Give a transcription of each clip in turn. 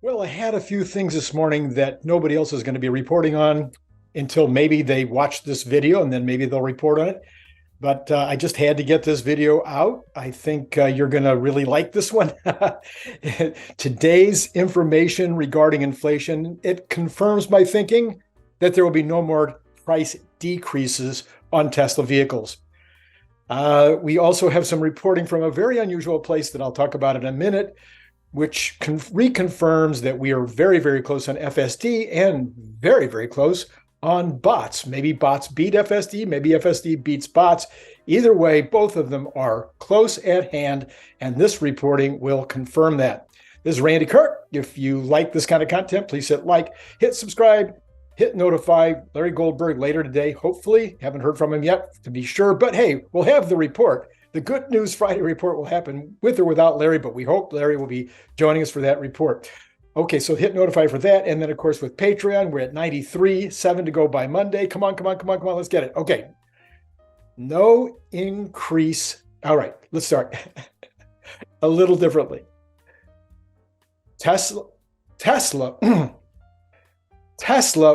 Well, I had a few things this morning that nobody else is going to be reporting on until maybe they watch this video and then maybe they'll report on it. But I just had to get this video out. I think you're going to really like this one. Today's information regarding inflation, it confirms my thinking that there will be no more price decreases on Tesla vehicles. We also have some reporting from a very unusual place that I'll talk about in a minute, which reconfirms that we are very, very close on FSD and very, very close on bots. Maybe bots beat FSD, maybe FSD beats bots. Either way, both of them are close at hand, and this reporting will confirm that. This is Randy Kirk. If you like this kind of content, please hit like, hit subscribe, hit notify. Larry Goldberg later today, hopefully. Haven't heard from him yet to be sure, but hey, we'll have the report. The Good News Friday report will happen with or without Larry, but we hope Larry will be joining us for that report. Okay, so hit notify for that. And then, of course, with Patreon, we're at 93, 7 to go by Monday. Come on, let's get it. Okay, no increase. All right, let's start a little differently. Tesla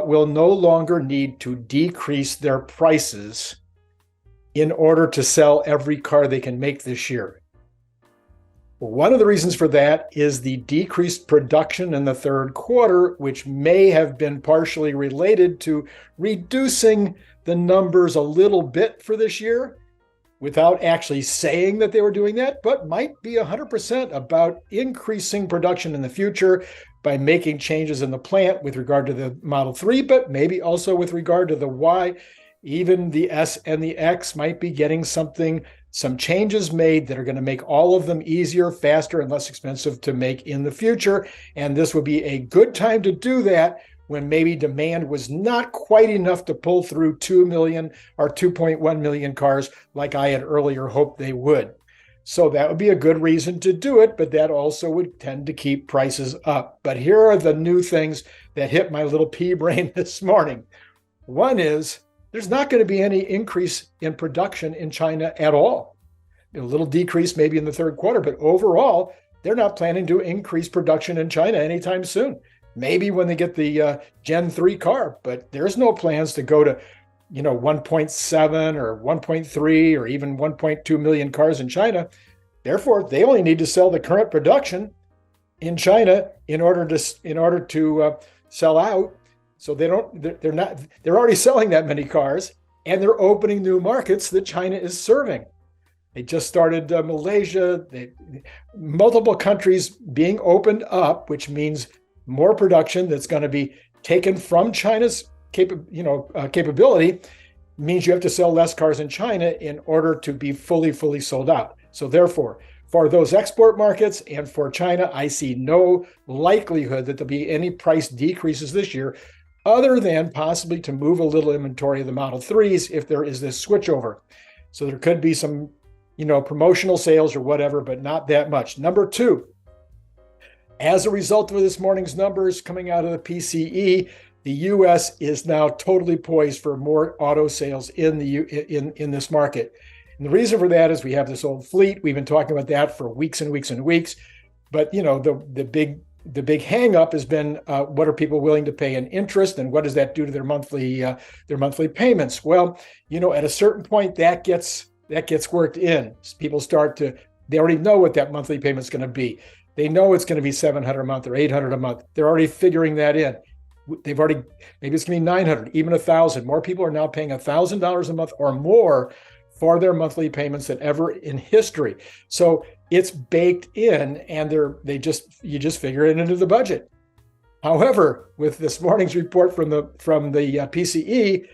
will no longer need to decrease their prices in order to sell every car they can make this year. One of the reasons for that is the decreased production in the third quarter, which may have been partially related to reducing the numbers a little bit for this year without actually saying that they were doing that, but might be 100% about increasing production in the future by making changes in the plant with regard to the Model 3, but maybe also with regard to the Y. Even the S and the X might be getting some changes made that are going to make all of them easier, faster, and less expensive to make in the future. And this would be a good time to do that when maybe demand was not quite enough to pull through 2 million or 2.1 million cars like I had earlier hoped they would. So that would be a good reason to do it, but that also would tend to keep prices up. But here are the new things that hit my little pea brain this morning. One is, there's not going to be any increase in production in China at all. A little decrease maybe in the third quarter, but overall, they're not planning to increase production in China anytime soon. Maybe when they get the Gen 3 car, but there's no plans to go to 1.7 or 1.3 or even 1.2 million cars in China. Therefore, they only need to sell the current production in China in order to sell out. So they're already selling that many cars, and they're opening new markets that China is serving. They just started Malaysia, multiple countries being opened up, which means more production that's going to be taken from China's capability. Means you have to sell less cars in China in order to be fully sold out. So therefore, for those export markets and for China, I see no likelihood that there'll be any price decreases this year, other than possibly to move a little inventory of the Model 3s if there is this switchover. So there could be some, promotional sales or whatever, but not that much. Number two, as a result of this morning's numbers coming out of the PCE, the U.S. is now totally poised for more auto sales in this market. And the reason for that is we have this old fleet. We've been talking about that for weeks and weeks and weeks. But, the big hang up has been what are people willing to pay in interest, and what does that do to their monthly payments? Well, at a certain point that gets worked in. People they already know what that monthly payment is going to be. They know it's going to be $700 a month or $800 a month. They're already figuring that in. Maybe it's going to be $900, even $1,000. More people are now paying $1,000 a month or more for their monthly payments than ever in history. So it's baked in, and you just figure it into the budget. However, with this morning's report from the PCE,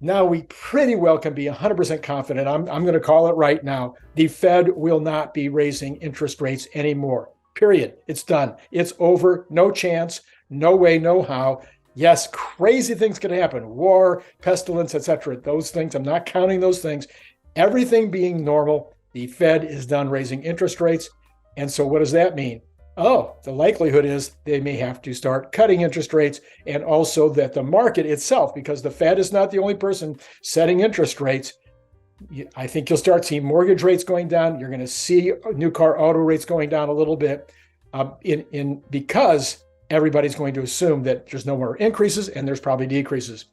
now we pretty well can be 100% confident. I'm going to call it right now. The Fed will not be raising interest rates anymore. Period. It's done. It's over. No chance. No way. No how. Yes, crazy things could happen. War, pestilence, etc. Those things. I'm not counting those things. Everything being normal, the Fed is done raising interest rates. And so what does that mean? Oh, the likelihood is they may have to start cutting interest rates, and also that the market itself, because the Fed is not the only person setting interest rates. I think you'll start seeing mortgage rates going down. You're going to see new car auto rates going down a little bit because everybody's going to assume that there's no more increases and there's probably decreases.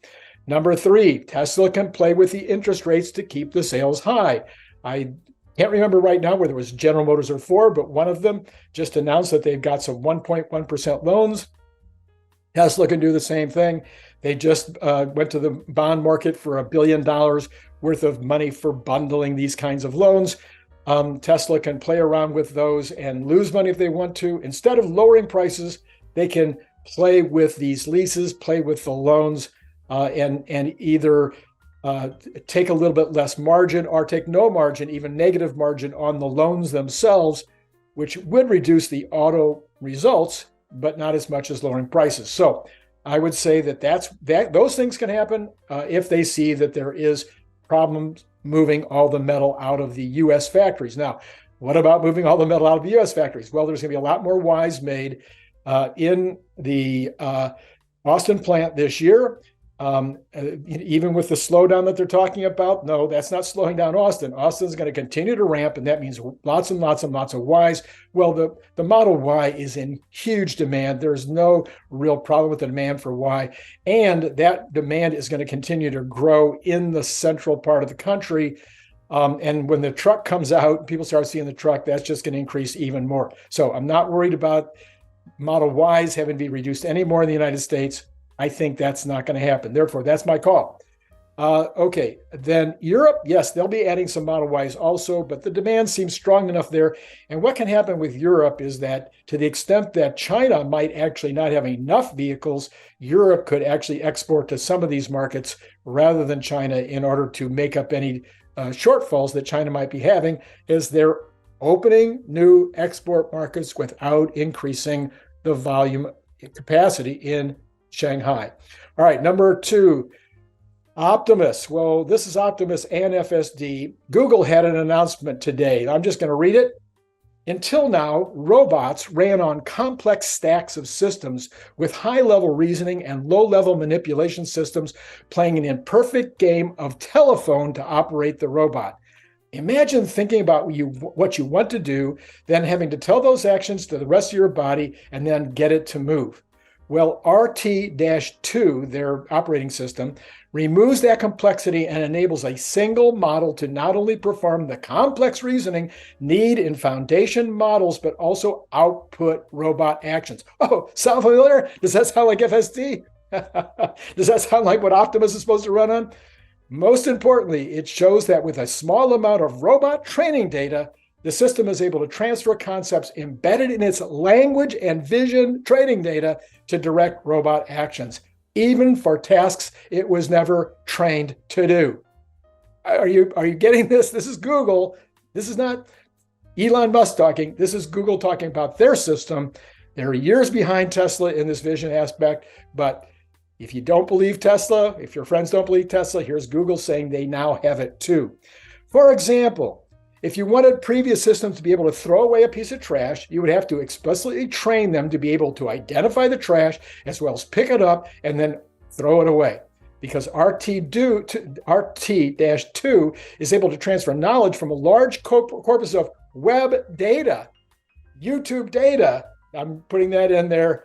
Number 3, Tesla can play with the interest rates to keep the sales high. I can't remember right now whether it was General Motors or Ford, but one of them just announced that they've got some 1.1% loans. Tesla can do the same thing. They just went to the bond market for $1 billion worth of money for bundling these kinds of loans. Tesla can play around with those and lose money if they want to. Instead of lowering prices, they can play with these leases, play with the loans, and either take a little bit less margin or take no margin, even negative margin on the loans themselves, which would reduce the auto results, but not as much as lowering prices. So I would say that those things can happen if they see that there is problems moving all the metal out of the U.S. factories. Now, what about moving all the metal out of the U.S. factories? Well, there's going to be a lot more Ys made in the Austin plant this year. Even with the slowdown that they're talking about, no, that's not slowing down Austin. Austin's going to continue to ramp, and that means lots and lots and lots of Ys. Well, the Model Y is in huge demand. There's no real problem with the demand for Y, and that demand is going to continue to grow in the central part of the country. And when the truck comes out, people start seeing the truck, that's just going to increase even more. So I'm not worried about Model Ys having to be reduced anymore in the United States. I think that's not going to happen. Therefore, that's my call. Okay, then Europe, yes, they'll be adding some Model Ys also, but the demand seems strong enough there. And what can happen with Europe is that to the extent that China might actually not have enough vehicles, Europe could actually export to some of these markets rather than China in order to make up any shortfalls that China might be having, as they're opening new export markets without increasing the volume capacity in Shanghai. All right, number 2, Optimus. Well, this is Optimus and FSD. Google had an announcement today. I'm just going to read it. Until now, robots ran on complex stacks of systems with high-level reasoning and low-level manipulation systems playing an imperfect game of telephone to operate the robot. Imagine thinking about what you want to do, then having to tell those actions to the rest of your body and then get it to move. Well, RT-2, their operating system, removes that complexity and enables a single model to not only perform the complex reasoning needed in foundation models, but also output robot actions. Oh, sound familiar? Does that sound like FSD? Does that sound like what Optimus is supposed to run on? Most importantly, it shows that with a small amount of robot training data, the system is able to transfer concepts embedded in its language and vision training data to direct robot actions, even for tasks it was never trained to do. Are you getting this? This is Google. This is not Elon Musk talking. This is Google talking about their system. They're years behind Tesla in this vision aspect, but if you don't believe Tesla, if your friends don't believe Tesla, here's Google saying they now have it too. For example, if you wanted previous systems to be able to throw away a piece of trash, you would have to explicitly train them to be able to identify the trash as well as pick it up and then throw it away. Because RT-2 is able to transfer knowledge from a large corpus of web data, YouTube data, I'm putting that in there,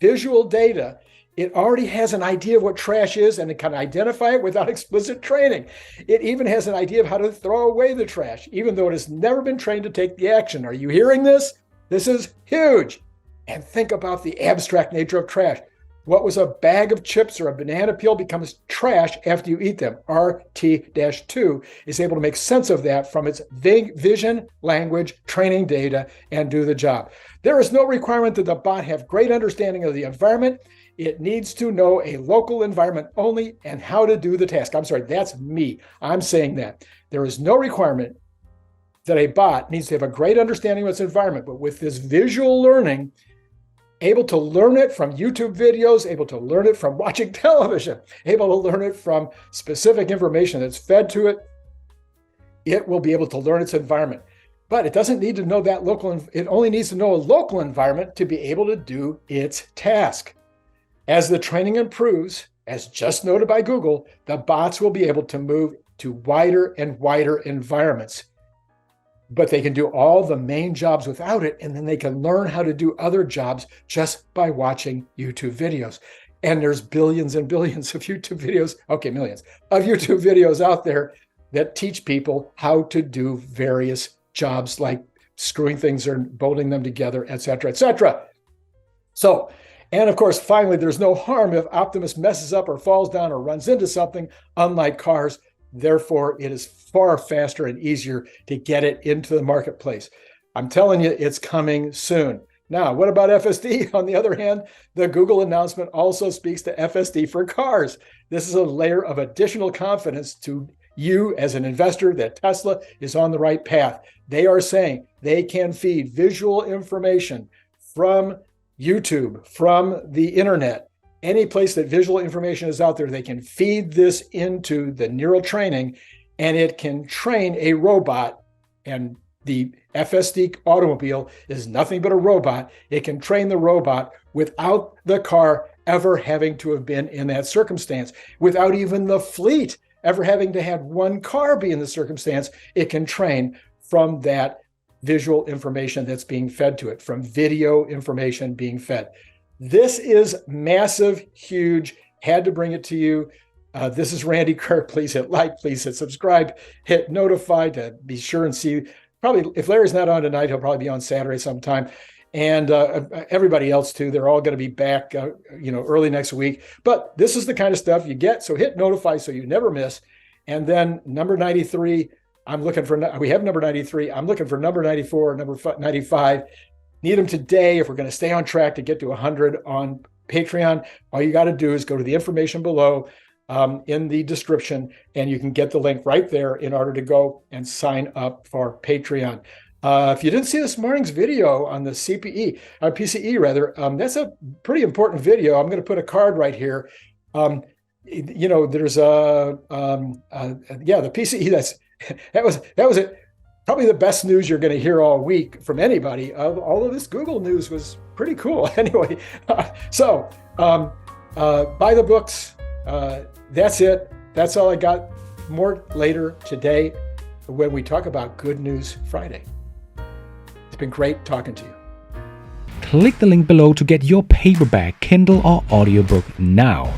visual data. It already has an idea of what trash is, and it can identify it without explicit training. It even has an idea of how to throw away the trash, even though it has never been trained to take the action. Are you hearing this? This is huge. And think about the abstract nature of trash. What was a bag of chips or a banana peel becomes trash after you eat them. RT-2 is able to make sense of that from its vision, language, training data, and do the job. There is no requirement that the bot have great understanding of the environment. It needs to know a local environment only and how to do the task. I'm sorry, that's me. I'm saying that. There is no requirement that a bot needs to have a great understanding of its environment, but with this visual learning, able to learn it from YouTube videos, able to learn it from watching television, able to learn it from specific information that's fed to it, it will be able to learn its environment. But it doesn't need to know that it only needs to know a local environment to be able to do its task. As the training improves, as just noted by Google, the bots will be able to move to wider and wider environments. but they can do all the main jobs without it. And then they can learn how to do other jobs just by watching YouTube videos. And there's billions and billions of YouTube videos, okay, millions of YouTube videos out there that teach people how to do various jobs like screwing things or bolting them together, et cetera, et cetera. So, and of course, finally, there's no harm if Optimus messes up or falls down or runs into something, unlike cars. Therefore, it is far faster and easier to get it into the marketplace. I'm telling you, it's coming soon. Now, what about FSD? On the other hand, the Google announcement also speaks to FSD for cars. This is a layer of additional confidence to you as an investor that Tesla is on the right path. They are saying they can feed visual information from YouTube, from the internet, any place that visual information is out there. They can feed this into the neural training, and it can train a robot. And the FSD automobile is nothing but a robot. It can train the robot without the car ever having to have been in that circumstance, without even the fleet ever having to have one car be in the circumstance. It can train from that visual information that's being fed to it, from video information being fed. This is massive, huge. Had to bring it to you. This is Randy Kirk. Please hit like, please hit subscribe, hit notify to be sure and see. Probably, if Larry's not on tonight, he'll probably be on Saturday sometime. And everybody else too. They're all going to be back, early next week. But this is the kind of stuff you get. So hit notify so you never miss. And then number 93, we have number 93. I'm looking for number 94, number 95. Need them today if we're going to stay on track to get to 100 on Patreon. All you got to do is go to the information below in the description, and you can get the link right there in order to go and sign up for Patreon. If you didn't see this morning's video on the PCE rather, that's a pretty important video. I'm going to put a card right here. There's the PCE. That was it. Probably the best news you're going to hear all week from anybody. All of this Google news was pretty cool. Anyway, so buy the books. That's it. That's all I got. More later today when we talk about Good News Friday. It's been great talking to you. Click the link below to get your paperback, Kindle, or audiobook now.